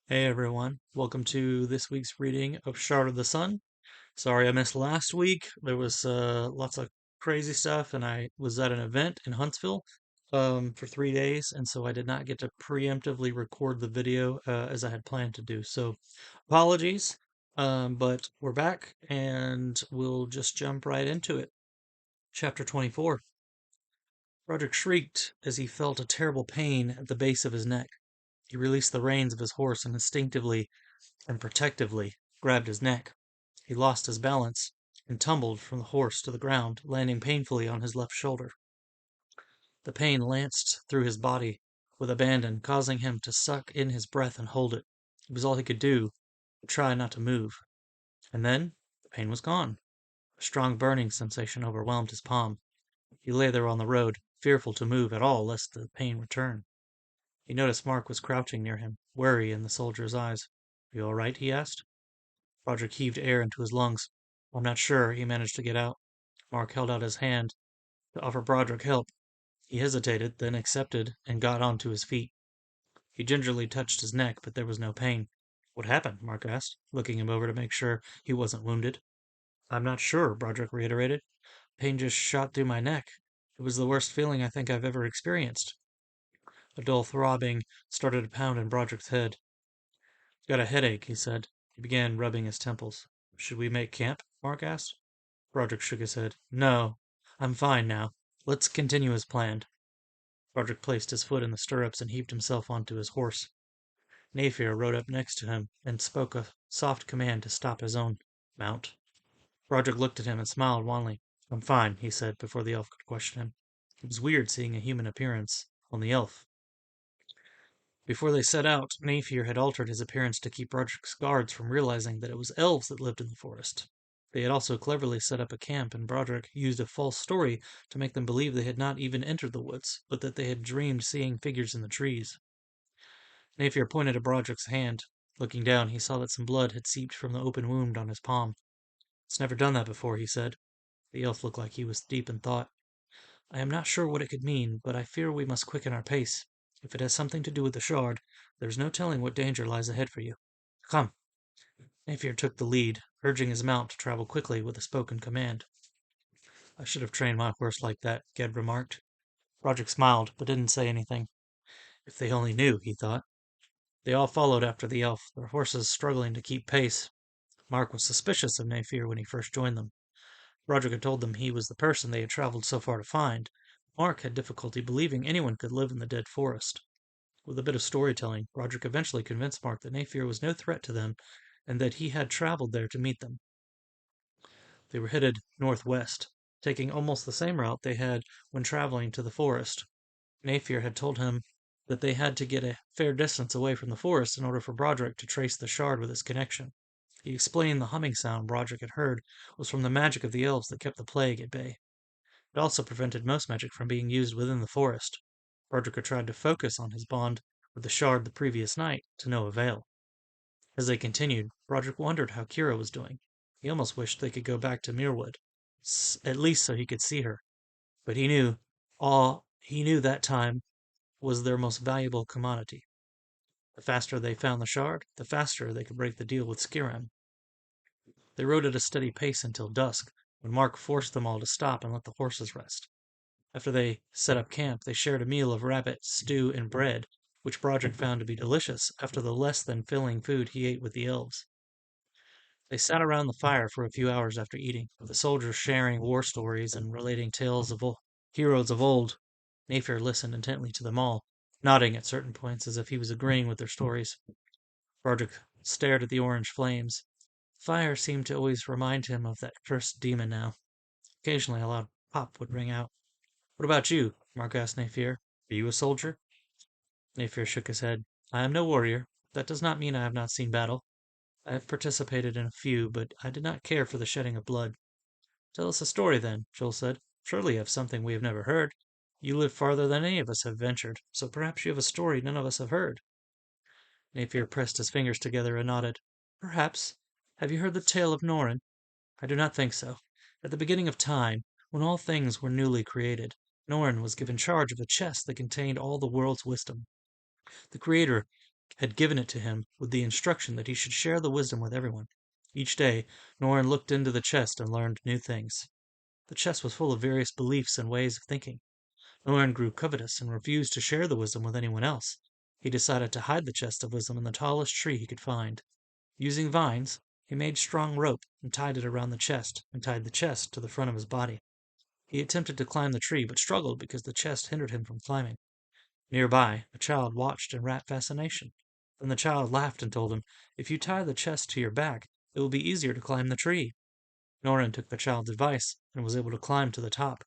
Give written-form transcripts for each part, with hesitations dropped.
Hey everyone, welcome to this week's reading of Shard of the Sun. Sorry I missed last week. There was lots of crazy stuff, and I was at an event in Huntsville for 3 days, and so I did not get to preemptively record the video as I had planned to do. So apologies, but we're back, and we'll just jump right into it. Chapter 24. Roderick shrieked as he felt a terrible pain at the base of his neck. He released the reins of his horse and instinctively and protectively grabbed his neck. He lost his balance and tumbled from the horse to the ground, landing painfully on his left shoulder. The pain lanced through his body with abandon, causing him to suck in his breath and hold it. It was all he could do, to try not to move. And then the pain was gone. A strong burning sensation overwhelmed his palm. He lay there on the road, fearful to move at all lest the pain return. He noticed Mark was crouching near him, worry in the soldier's eyes. "Are you all right?" he asked. Roderick heaved air into his lungs. "I'm not sure," he managed to get out. Mark held out his hand to offer Broderick help. He hesitated, then accepted, and got onto his feet. He gingerly touched his neck, but there was no pain. "What happened?" Mark asked, looking him over to make sure he wasn't wounded. "I'm not sure," Broderick reiterated. "Pain just shot through my neck. It was the worst feeling I think I've ever experienced." A dull throbbing started to pound in Broderick's head. "Got a headache," he said. He began rubbing his temples. "Should we make camp?" Mark asked. Broderick shook his head. "No, I'm fine now. Let's continue as planned." Broderick placed his foot in the stirrups and heaved himself onto his horse. Napier rode up next to him and spoke a soft command to stop his own mount. Broderick looked at him and smiled wanly. "I'm fine," he said before the elf could question him. It was weird seeing a human appearance on the elf. Before they set out, Napier had altered his appearance to keep Broderick's guards from realizing that it was elves that lived in the forest. They had also cleverly set up a camp, and Broderick used a false story to make them believe they had not even entered the woods, but that they had dreamed seeing figures in the trees. Napier pointed at Broderick's hand. Looking down, he saw that some blood had seeped from the open wound on his palm. "It's never done that before," he said. The elf looked like he was deep in thought. "I am not sure what it could mean, but I fear we must quicken our pace. If it has something to do with the shard, there is no telling what danger lies ahead for you. Come." Napier took the lead, urging his mount to travel quickly with a spoken command. "I should have trained my horse like that," Ged remarked. Roderick smiled, but didn't say anything. If they only knew, he thought. They all followed after the elf, their horses struggling to keep pace. Mark was suspicious of Napier when he first joined them. Roderick had told them he was the person they had traveled so far to find. Mark had difficulty believing anyone could live in the dead forest. With a bit of storytelling, Roderick eventually convinced Mark that Napier was no threat to them, and that he had traveled there to meet them. They were headed northwest, taking almost the same route they had when traveling to the forest. Napier had told him that they had to get a fair distance away from the forest in order for Broderick to trace the shard with its connection. He explained the humming sound Broderick had heard was from the magic of the elves that kept the plague at bay. It also prevented most magic from being used within the forest. Broderick had tried to focus on his bond with the shard the previous night, to no avail. As they continued, Broderick wondered how Kira was doing. He almost wished they could go back to Muirwood, at least so he could see her. But he knew that time was their most valuable commodity. The faster they found the shard, the faster they could break the deal with Skiram. They rode at a steady pace until dusk, when Mark forced them all to stop and let the horses rest. After they set up camp, they shared a meal of rabbit, stew, and bread, which Broderick found to be delicious after the less than filling food he ate with the elves. They sat around the fire for a few hours after eating, the soldiers sharing war stories and relating tales of heroes of old. Napier listened intently to them all, nodding at certain points as if he was agreeing with their stories. Broderick stared at the orange flames. Fire seemed to always remind him of that cursed demon now. Occasionally a loud pop would ring out. "What about you?" Mark asked Napier. "Are you a soldier?" Napier shook his head. "I am no warrior. That does not mean I have not seen battle. I have participated in a few, but I did not care for the shedding of blood." "Tell us a story, then," Joel said. "Surely you have something we have never heard. You live farther than any of us have ventured, so perhaps you have a story none of us have heard." Napier pressed his fingers together and nodded. "Perhaps. Have you heard the tale of Norrin?" "I do not think so. At the beginning of time, when all things were newly created, Norrin was given charge of a chest that contained all the world's wisdom. The Creator had given it to him with the instruction that he should share the wisdom with everyone. Each day, Norrin looked into the chest and learned new things. The chest was full of various beliefs and ways of thinking. Norrin grew covetous and refused to share the wisdom with anyone else. He decided to hide the chest of wisdom in the tallest tree he could find. Using vines, he made strong rope and tied it around the chest and tied the chest to the front of his body. He attempted to climb the tree but struggled because the chest hindered him from climbing. Nearby, a child watched in rapt fascination. Then the child laughed and told him, "If you tie the chest to your back, it will be easier to climb the tree." Norrin took the child's advice and was able to climb to the top.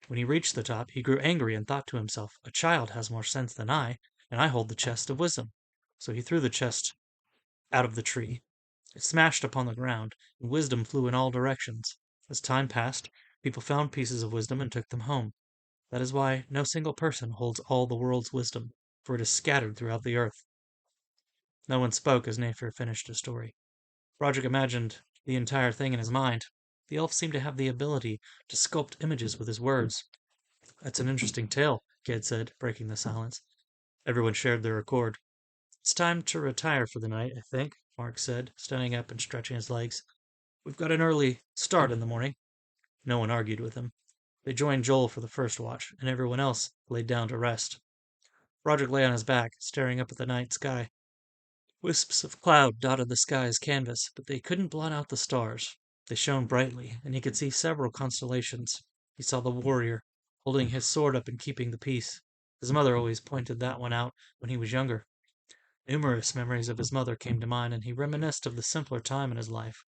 When he reached the top, he grew angry and thought to himself, "A child has more sense than I, and I hold the chest of wisdom." So he threw the chest out of the tree. It smashed upon the ground, and wisdom flew in all directions. As time passed, people found pieces of wisdom and took them home. That is why no single person holds all the world's wisdom, for it is scattered throughout the earth. No one spoke as Napier finished his story. Roderick imagined the entire thing in his mind. The elf seemed to have the ability to sculpt images with his words. "That's an interesting tale," Ged said, breaking the silence. Everyone shared their accord. "It's time to retire for the night, I think," Mark said, standing up and stretching his legs. "We've got an early start in the morning." No one argued with him. They joined Joel for the first watch, and everyone else laid down to rest. Roderick lay on his back, staring up at the night sky. Wisps of cloud dotted the sky's canvas, but they couldn't blot out the stars. They shone brightly, and he could see several constellations. He saw the warrior, holding his sword up and keeping the peace. His mother always pointed that one out when he was younger. Numerous memories of his mother came to mind, and he reminisced of the simpler time in his life.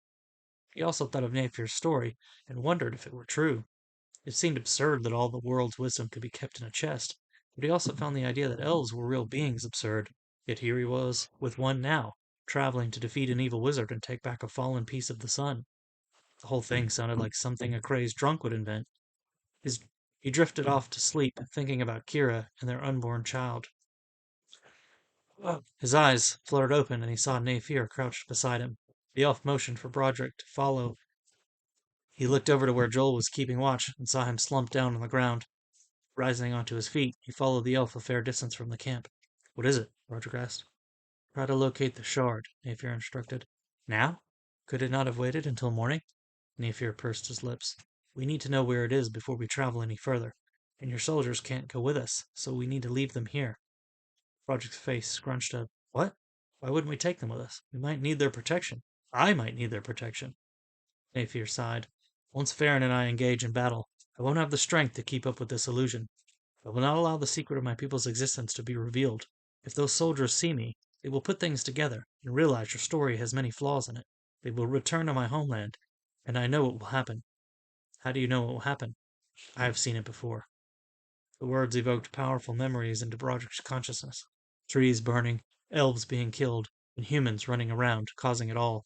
He also thought of Napier's story, and wondered if it were true. It seemed absurd that all the world's wisdom could be kept in a chest, but he also found the idea that elves were real beings absurd. Yet here he was, with one now, traveling to defeat an evil wizard and take back a fallen piece of the sun. The whole thing sounded like something a crazed drunk would invent. His, he drifted off to sleep, thinking about Kira and their unborn child. His eyes fluttered open, and he saw Napier crouched beside him. The elf motioned for Broderick to follow. He looked over to where Joel was keeping watch and saw him slumped down on the ground. Rising onto his feet, he followed the elf a fair distance from the camp. "What is it?" Broderick asked. "Try to locate the shard," Napier instructed. "Now? Could it not have waited until morning?" Napier pursed his lips. "We need to know where it is before we travel any further. And your soldiers can't go with us, so we need to leave them here." Broderick's face scrunched up. "What? Why wouldn't we take them with us? We might need their protection. I might need their protection." Napier sighed. "Once Farron and I engage in battle, I won't have the strength to keep up with this illusion. I will not allow the secret of my people's existence to be revealed. If those soldiers see me, they will put things together and realize your story has many flaws in it. They will return to my homeland, and I know what will happen." "How do you know what will happen?" "I have seen it before." The words evoked powerful memories into Broderick's consciousness. Trees burning, elves being killed, and humans running around, causing it all.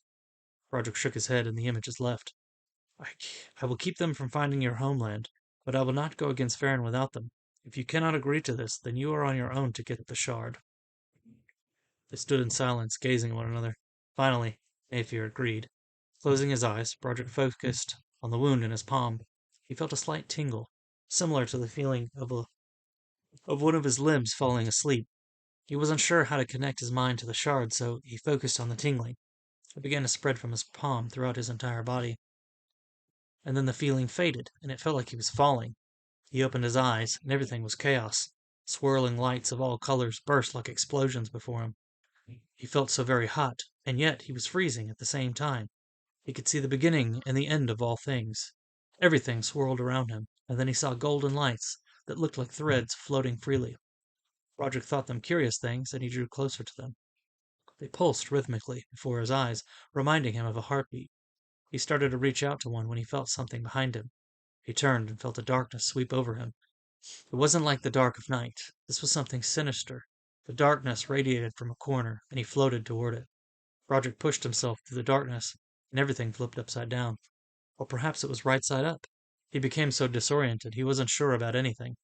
Broderick shook his head, and the images left. I will keep them from finding your homeland, but I will not go against Farron without them. If you cannot agree to this, then you are on your own to get the shard." They stood in silence, gazing at one another. Finally, Napier agreed. Closing his eyes, Broderick focused on the wound in his palm. He felt a slight tingle, similar to the feeling of one of his limbs falling asleep. He wasn't sure how to connect his mind to the shard, so he focused on the tingling. It began to spread from his palm throughout his entire body. And then the feeling faded, and it felt like he was falling. He opened his eyes, and everything was chaos. Swirling lights of all colors burst like explosions before him. He felt so very hot, and yet he was freezing at the same time. He could see the beginning and the end of all things. Everything swirled around him, and then he saw golden lights that looked like threads floating freely. Roderick thought them curious things, and he drew closer to them. They pulsed rhythmically before his eyes, reminding him of a heartbeat. He started to reach out to one when he felt something behind him. He turned and felt a darkness sweep over him. It wasn't like the dark of night. This was something sinister. The darkness radiated from a corner, and he floated toward it. Roderick pushed himself through the darkness, and everything flipped upside down. Or perhaps it was right side up. He became so disoriented he wasn't sure about anything.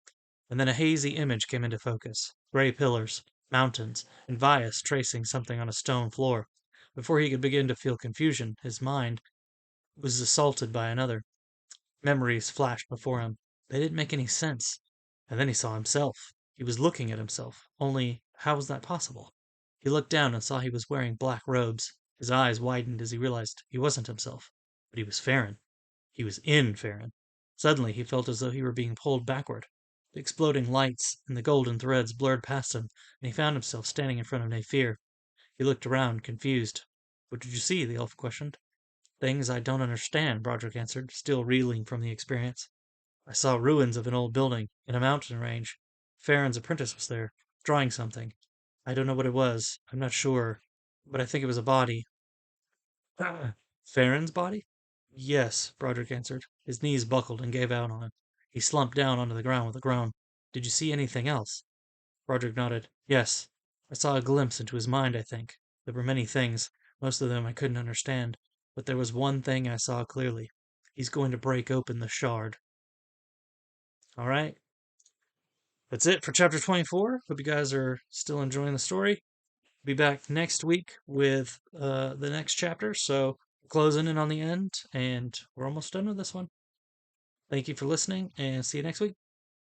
And then a hazy image came into focus. Gray pillars, mountains, and Vias tracing something on a stone floor. Before he could begin to feel confusion, his mind was assaulted by another. Memories flashed before him. They didn't make any sense. And then he saw himself. He was looking at himself. Only, how was that possible? He looked down and saw he was wearing black robes. His eyes widened as he realized he wasn't himself, but he was Farron. He was in Farron. Suddenly, he felt as though he were being pulled backward. The exploding lights and the golden threads blurred past him, and he found himself standing in front of Naafir. He looked around, confused. "What did you see?" the elf questioned. "Things I don't understand," Broderick answered, still reeling from the experience. "I saw ruins of an old building in a mountain range. Farron's apprentice was there, drawing something. I don't know what it was. I'm not sure, but I think it was a body." Farron's body? "Yes," Broderick answered. His knees buckled and gave out on him. He slumped down onto the ground with a groan. "Did you see anything else?" Broderick nodded. "Yes. I saw a glimpse into his mind, I think. There were many things. Most of them I couldn't understand. But there was one thing I saw clearly. He's going to break open the shard." All right. That's it for chapter 24. Hope you guys are still enjoying the story. Be back next week with the next chapter. So, closing in on the end, and we're almost done with this one. Thank you for listening, and see you next week.